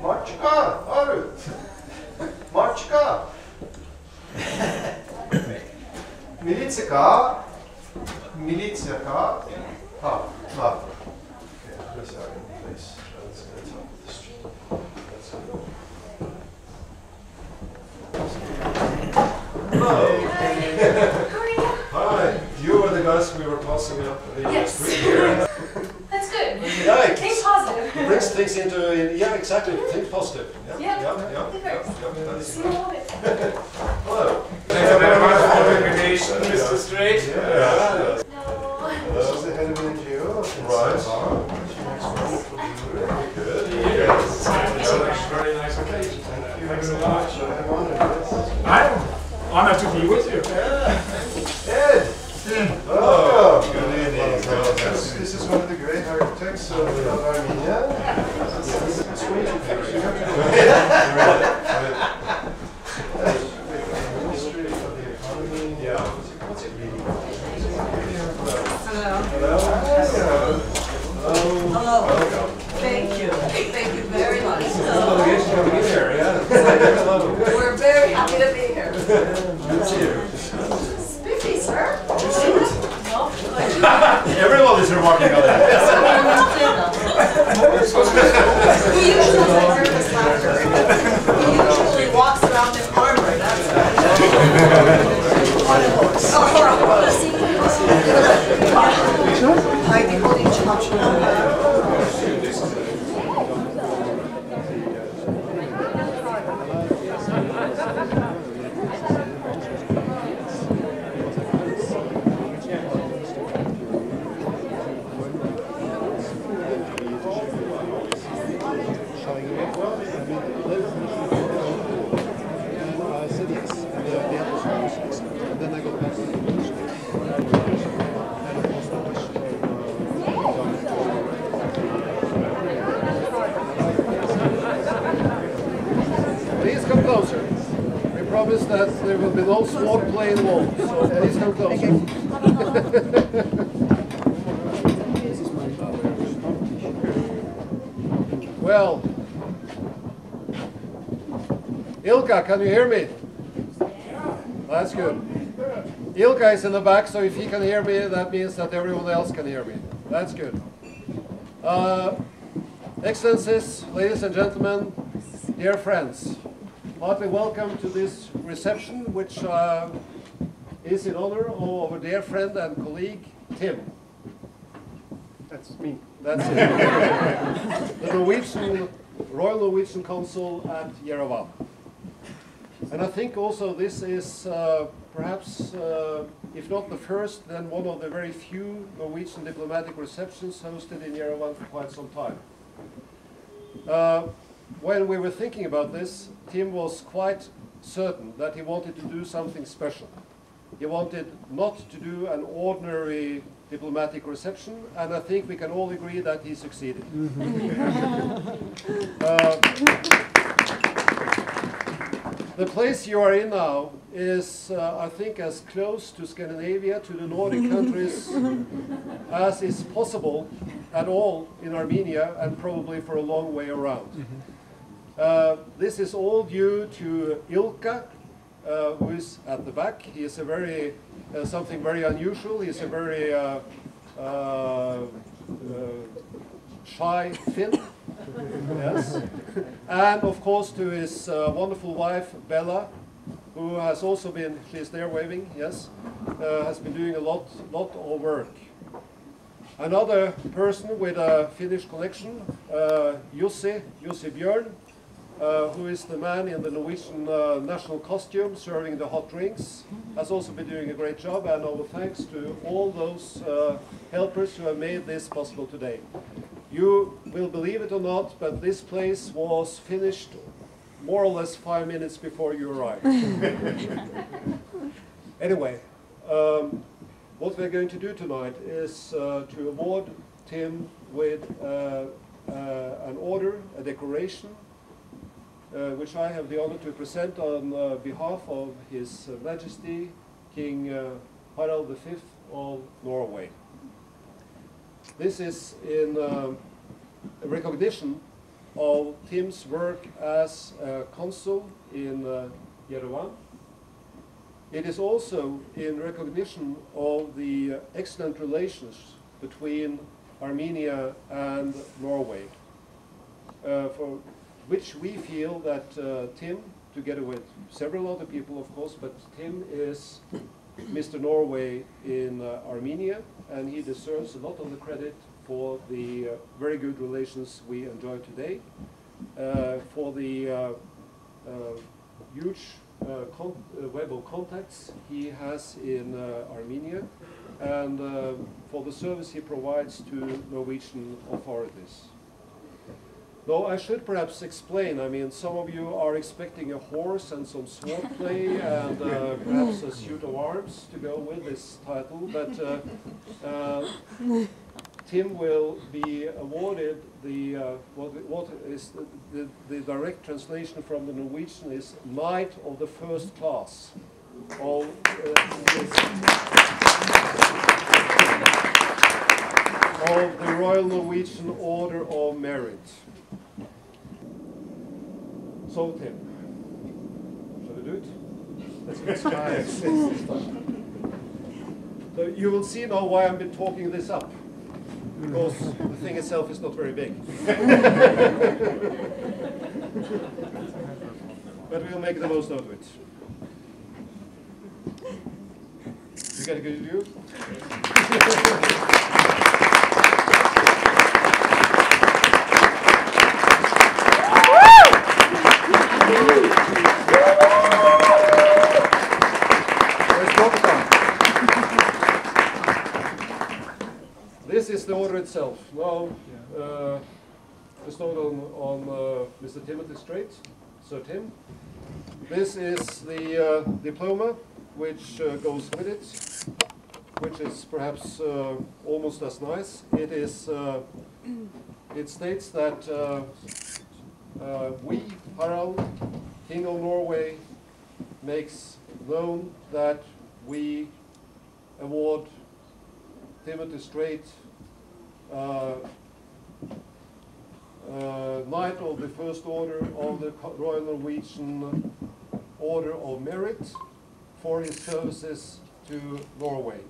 Mačka, Harald. Mačka. Militsika. Militsika. Ha, ha. Okay, let's have it, please. Let's get top of the street. Hello. Hi. You are the guys we were passing up the street here. That's good. Yeah, Think positive. brings things into, yeah, exactly. Think positive. Yeah. See you love it. Hello. Thank you very much for the invitation, Mr. Straight. Yeah. No. This is the head of the NGO. Right. Very good. Yes. Very nice occasion. Thank you Thanks very a lot. much. I'm honored. Yes. I'm honored to be with you. Ed. Hello. Good evening. This is one of the great architects of Armenia. It's way too fast. You have to do it. History of the economy. Yeah. What's it mean? Hello. Hello. Hello. Welcome. Thank you. Thank you very much. Delegation coming in here, yeah. Hello. We're very happy to be here. Good to see you. Spiffy, sir. No. Everyone is remarking on that. He usually has nervous laughter. He usually walks around in armor. That's Please come closer. We promise that there will be no sword play involved, so please come closer. Well, Ilkka, can you hear me? That's good. Ilkka is in the back, so if he can hear me, that means that everyone else can hear me. That's good. Excellencies, ladies and gentlemen, dear friends, heartily welcome to this reception, which is in honor of our dear friend and colleague, Tim. That's me. That's it. The Norwegian, Royal Norwegian Consul at Yerevan. And I think also this is perhaps, if not the first, then one of the very few Norwegian diplomatic receptions hosted in Yerevan for quite some time. When we were thinking about this, Tim was quite certain that he wanted to do something special. He wanted not to do an ordinary diplomatic reception, and I think we can all agree that he succeeded. The place you are in now is, I think, as close to Scandinavia, to the Nordic countries, as is possible at all in Armenia, and probably for a long way around. This is all due to Ilkka, who is at the back. He is a very, something very unusual. He is a very shy Finn. Yes. And of course to his wonderful wife, Bella, who has also been, she's there waving, yes, has been doing a lot of work. Another person with a Finnish connection, Jussi Björn, who is the man in the Norwegian national costume serving the hot drinks, has also been doing a great job, and our thanks to all those helpers who have made this possible today. You will believe it or not, but this place was finished more or less 5 minutes before you arrived. Anyway, what we're going to do tonight is to award Tim with an order, a decoration, which I have the honor to present on behalf of His Majesty King Harald V of Norway. This is in recognition of Tim's work as consul in Yerevan. It is also in recognition of the excellent relations between Armenia and Norway, for which we feel that Tim, together with several other people of course, but Tim is Mr. Norway in Armenia, and he deserves a lot of the credit for the very good relations we enjoy today, for the huge web of contacts he has in Armenia, and for the service he provides to Norwegian authorities. Though I should perhaps explain, I mean, some of you are expecting a horse and some swordplay and perhaps a suit of arms to go with this title, but Tim will be awarded the, what is the direct translation from the Norwegian is Knight of the First Class. Of the Royal Norwegian Order of Merit. So, Tim, shall we do it? Let's try. So you will see now why I've been talking this up, because the thing itself is not very big. But we'll make the most of it. You get a good view? This is the order itself. Now, bestowed on Mr. Timothy Strait, Sir Tim. This is the diploma which goes with it, which is perhaps almost as nice. It is. It states that we, Harald, King of Norway, makes known that we award Timothy Strait Knight of the First Order of the Royal Norwegian Order of Merit for his services to Norway.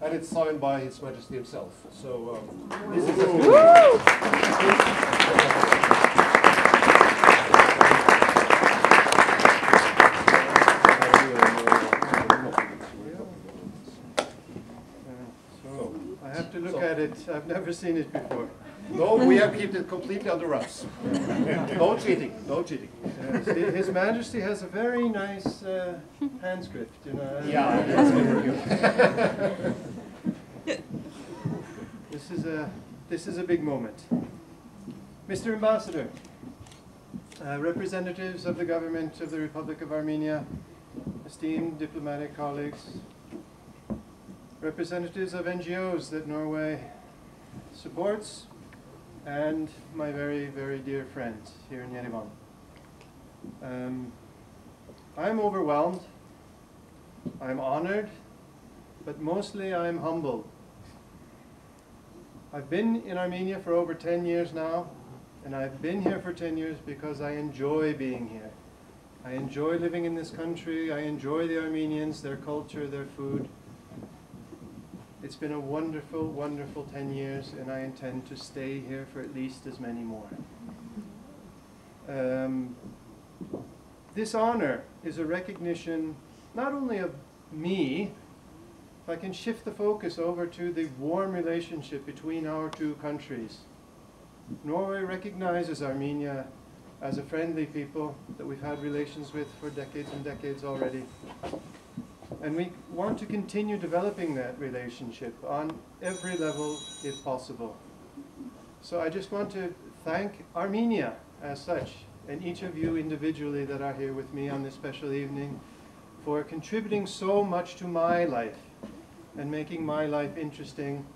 And it's signed by His Majesty himself. So this is I have to look at it. I've never seen it before. No, we have kept it completely under wraps. No cheating, no cheating. His Majesty has a very nice hand script, you know. Yeah, that's good. This is a big moment. Mr. Ambassador, representatives of the government of the Republic of Armenia, esteemed diplomatic colleagues, representatives of NGOs that Norway supports, and my very, very dear friends here in Yerevan. I'm overwhelmed, I'm honored, but mostly I'm humbled. I've been in Armenia for over 10 years now, and I've been here for 10 years because I enjoy being here. I enjoy living in this country, I enjoy the Armenians, their culture, their food. It's been a wonderful, wonderful 10 years, and I intend to stay here for at least as many more. This honor is a recognition not only of me, if I can shift the focus over to the warm relationship between our two countries. Norway recognizes Armenia as a friendly people that we've had relations with for decades and decades already. And we want to continue developing that relationship on every level if possible. So I just want to thank Armenia as such, and each of you individually that are here with me on this special evening, for contributing so much to my life and making my life interesting.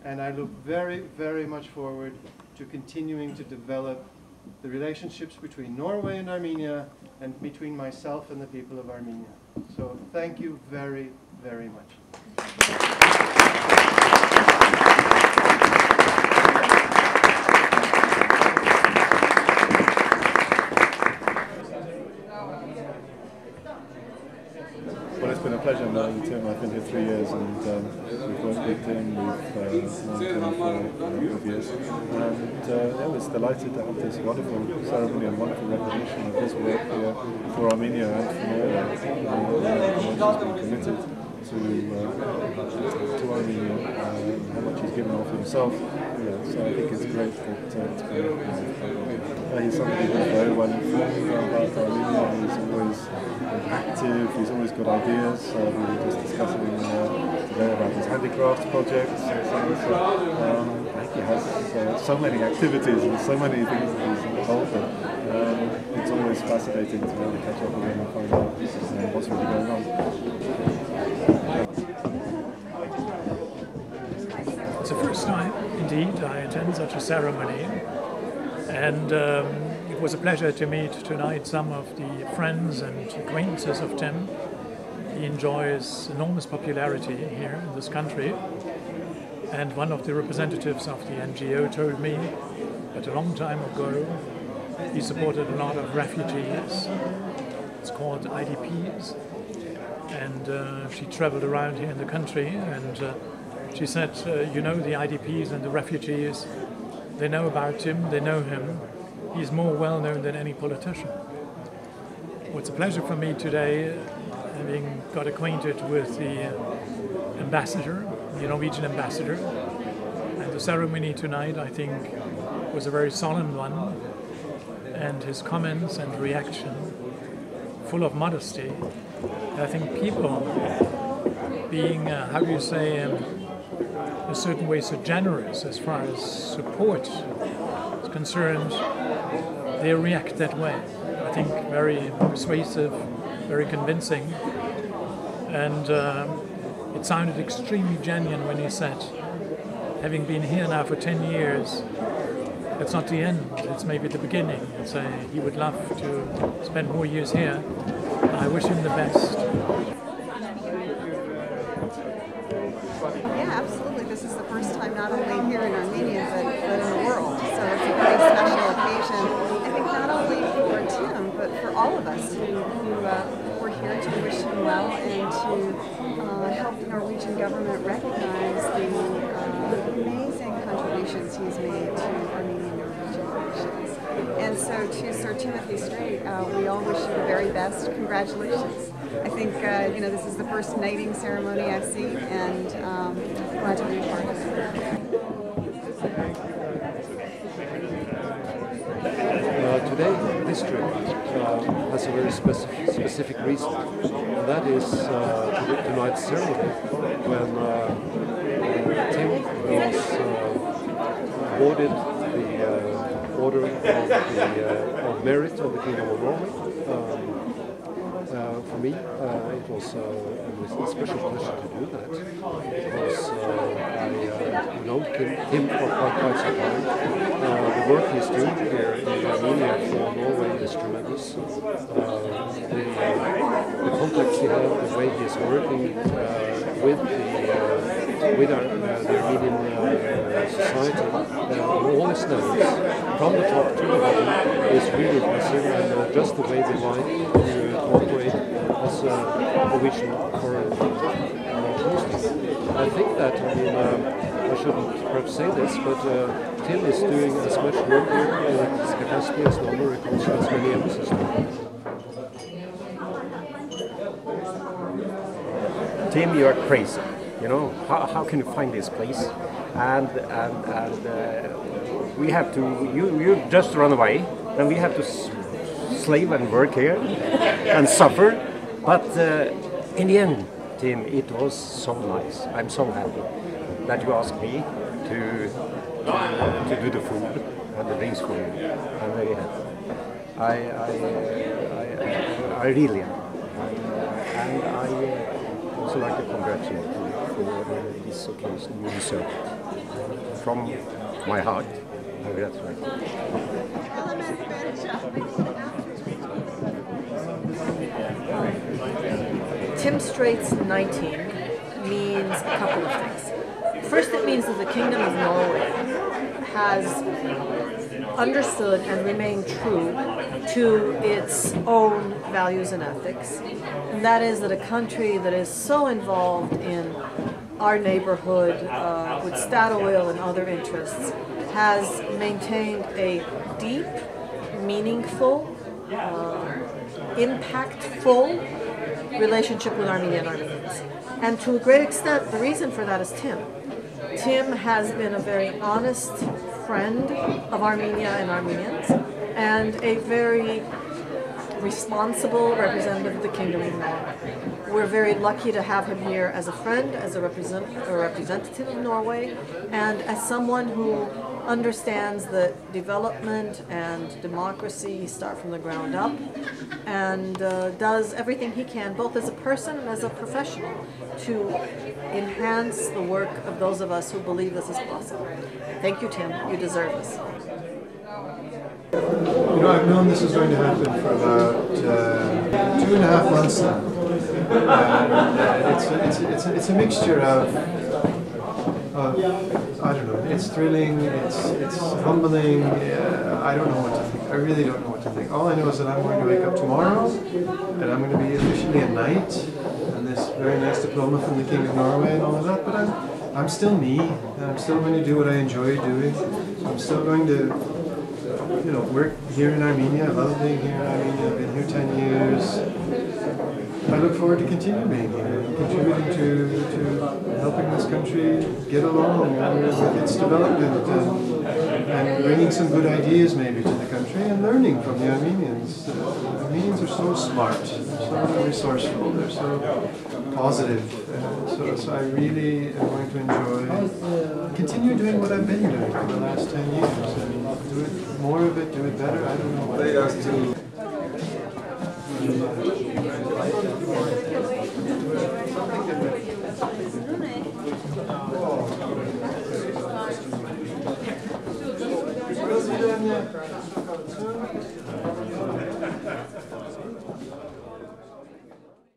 And I look very, very much forward to continuing to develop the relationships between Norway and Armenia and between myself and the people of Armenia. So thank you very, very much. Well, it's been a pleasure knowing Tim. I've been here 3 years and we've worked with Tim. We've known Tim for a number of years. And I was delighted to have this wonderful ceremony and wonderful recognition of his work here for Armenia and for Norway. He's been committed to Armenia and how much he's given of himself. So I think it's great that it's been, he's somebody who's very well informed about Armenia. He's always active, he's always got ideas. We were just discussing today about his handicrafts projects. I think he has so many activities and so many things that he's involved in. It's always fascinating to really catch up with him and find out what's really going on. It's the first time, indeed, I attend such a ceremony, and it was a pleasure to meet tonight some of the friends and acquaintances of Tim. He enjoys enormous popularity here in this country, and one of the representatives of the NGO told me that a long time ago he supported a lot of refugees. It's called IDPs, and she traveled around here in the country, and she said, you know, the IDPs and the refugees, they know about Tim, they know him. He's more well known than any politician. Well, it's a pleasure for me today, having got acquainted with the ambassador, the Norwegian ambassador. And the ceremony tonight, I think, was a very solemn one. And his comments and reaction, full of modesty. I think people being, how do you say, in a certain way so generous as far as support is concerned, they react that way. I think very persuasive, very convincing, and it sounded extremely genuine when he said, having been here now for 10 years, it's not the end, it's maybe the beginning. It's he would love to spend more years here. I wish him the best. Yeah, absolutely. This is the first time not only here in Armenia, but in the world. So it's a very special occasion. I think not only for Tim, but for all of us who were here to wish him well and to help the Norwegian government recognize the amazing contributions he's made to Armenian-Norwegian relations. And so to Sir Timothy Straight, we all wish you the very best. Congratulations. I think this is the first knighting ceremony I've seen, and glad to be a part of it. Today, this trip has a very specific reason, and that is tonight's ceremony when Tim was awarded the Order of Merit of the Kingdom of Norway. For me, it was a special pleasure to do that, because I've known him for quite some time. The work he's doing here in Armenia for Norway is tremendous. The contacts he has, the way he's working with the Armenian society on all its levels, from the top to the bottom, is really impressive, and just the way they like to operate as a Norwegian foreign policy. I think that, I shouldn't perhaps say this, but Tim is doing as much work here in his capacity as Norway Consul as many embassies do. Tim, you are crazy. You know, how can you find this place? And we have to, you just run away, and we have to slave and work here and suffer. But in the end, Tim, it was so nice. I'm so happy that you asked me to do the food and the drinks for you. I'm very happy. I really am. And I also like to congratulate you for this occasion. You deserve it. From my heart. congratulate. Tim Straight's knighting means a couple of things. First, it means that the Kingdom of Norway has understood and remained true to its own values and ethics. And that is that a country that is so involved in our neighborhood with Statoil and other interests has maintained a deep, meaningful, impactful relationship with Armenia and Armenians. And to a great extent, the reason for that is Tim. Tim has been a very honest friend of Armenia and Armenians, and a very responsible representative of the Kingdom of Norway. We're very lucky to have him here as a friend, as a representative of Norway, and as someone who understands that development and democracy start from the ground up, and does everything he can, both as a person and as a professional, to enhance the work of those of us who believe this is possible. Thank you, Tim. You deserve this. You know, I've known this was going to happen for about 2.5 months now. And it's a mixture of I don't know. It's thrilling. It's humbling. I don't know what to think. I really don't know what to think. All I know is that I'm going to wake up tomorrow, and I'm going to be officially a knight, and this very nice diploma from the King of Norway and all of that. But I'm still me, and I'm still going to do what I enjoy doing. I'm still going to, you know, work here in Armenia. I love being here in Armenia. I've been here 10 years. I look forward to continue being here and contributing to helping this country get along with its development and bringing some good ideas maybe to the country and learning from the Armenians. The Armenians are so smart, they're so resourceful, they're so positive. So I really am going to enjoy, continue doing what I've been doing for the last 10 years and do it, more of it, do it better. I don't know what it is to do.